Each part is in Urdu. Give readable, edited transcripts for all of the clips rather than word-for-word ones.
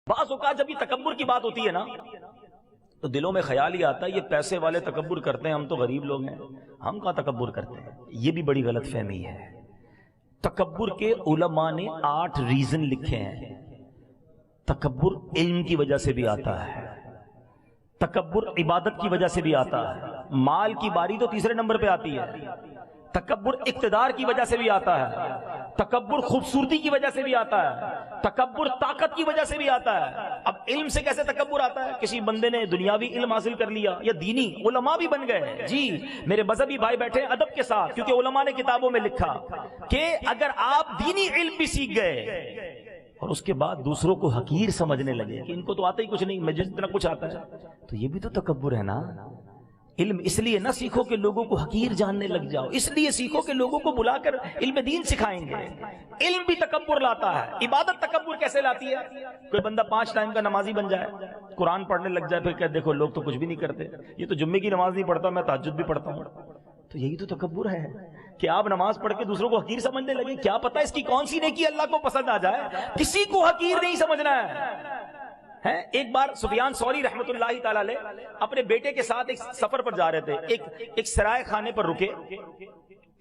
بعض اوقات جب یہ تکبر کی بات ہوتی ہے نا تو دلوں میں خیال ہی آتا ہے یہ پیسے والے تکبر کرتے ہیں، ہم تو غریب لوگ ہیں، ہم کہاں تکبر کرتے ہیں۔ یہ بھی بڑی غلط فہمی ہے۔ تکبر کے علماء نے 8 ریزن لکھے ہیں۔ تکبر علم کی وجہ سے بھی آتا ہے، تکبر عبادت کی وجہ سے بھی آتا ہے، مال کی باری تو تیسرے نمبر پہ آتی ہے، تکبر اقتدار کی وجہ سے بھی آتا ہے، تکبر خوبصورتی کی وجہ سے بھی آتا ہے، تکبر طاقت کی وجہ سے بھی آتا ہے۔ اب علم سے کیسے تکبر آتا ہے؟ کسی بندے نے دنیاوی علم حاصل کر لیا یا دینی، علماء بھی بن گئے۔ جی میرے مذہبی بھائی بیٹھے ہیں ادب کے ساتھ، کیونکہ علماء نے کتابوں میں لکھا کہ اگر آپ دینی علم بھی سیکھ گئے اور اس کے بعد دوسروں کو حقیر سمجھنے لگے کہ ان کو تو آتا ہی کچھ نہیں، مجھے اتنا کچھ آتا ہے، تو یہ بھی تو تکبر ہے نا۔ علم اس لیے نہ سیکھو کہ لوگوں کو حقیر جاننے لگ جاؤ، اس لیے سیکھو کہ لوگوں کو بلا کر علم دین سکھائیں گے۔ علم بھی تکبر لاتا ہے۔ عبادت تکبر کیسے لاتی ہے؟ کوئی بندہ 5 ٹائم کا نمازی بن جائے، قرآن پڑھنے لگ جائے، پھر کہ دیکھو لوگ تو کچھ بھی نہیں کرتے، یہ تو جمعے کی نماز نہیں پڑھتا، میں تہجد بھی پڑھتا ہوں۔ تو یہی تو تکبر ہے کہ آپ نماز پڑھ کے دوسروں کو حقیر سمجھنے لگے۔ کیا پتہ اس کی کون سی نیکی اللہ کو پسند آ جائے، کسی کو حقیر نہیں سمجھنا ہے۔ ایک بار سفیان ثوری رحمت اللہ تعالی علیہ اپنے بیٹے کے ساتھ ایک سفر پر جا رہے تھے، ایک سرائے خانے پر رکے،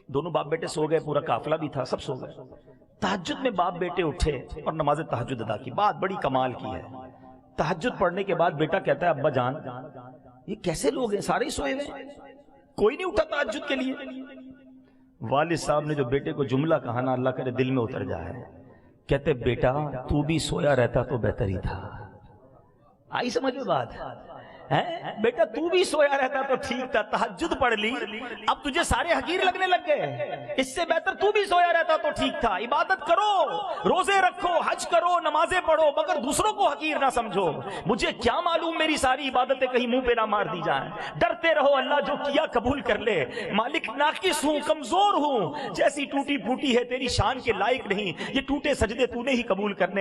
دونوں باپ بیٹے سو گئے، پورا قافلہ بھی تھا، سب سو گئے۔ تہجد میں باپ بیٹے اٹھے اور نماز تہجد ادا کی۔ بات بڑی کمال کی ہے، تہجد پڑھنے کے بعد بیٹا کہتا ہے ابا جان یہ کیسے لوگ ہیں، سارے سوئے ہوئے، کوئی نہیں اٹھا تہجد کے لیے۔ والد صاحب نے جو بیٹے کو جملہ کہا نا، اللہ کرے دل میں اتر جائے، کہتے بیٹا تو بھی سویا رہتا تو بہتر ہی تھا۔ آئی سمجھ میں بات؟ بیٹا تو بھی سویا رہتا تو ٹھیک تھا، تہجد پڑھ لی، اب تجھے سارے حقیر لگنے لگ گئے، اس سے بہتر تو بھی سویا رہتا تو ٹھیک تھا۔ عبادت کرو، روزے رکھو، حج کرو، نمازیں پڑھو، مگر دوسروں کو حقیر نہ سمجھو۔ مجھے کیا معلوم میری ساری عبادتیں کہیں منہ پہ نہ مار دی جائیں۔ ڈرتے رہو اللہ جو کیا قبول کر لے۔ مالک ناقص ہوں، کمزور ہوں، جیسی ٹوٹی پھوٹی ہے تیری شان کے لائق نہیں، یہ ٹوٹے سجدے تو نے ہی قبول کرنے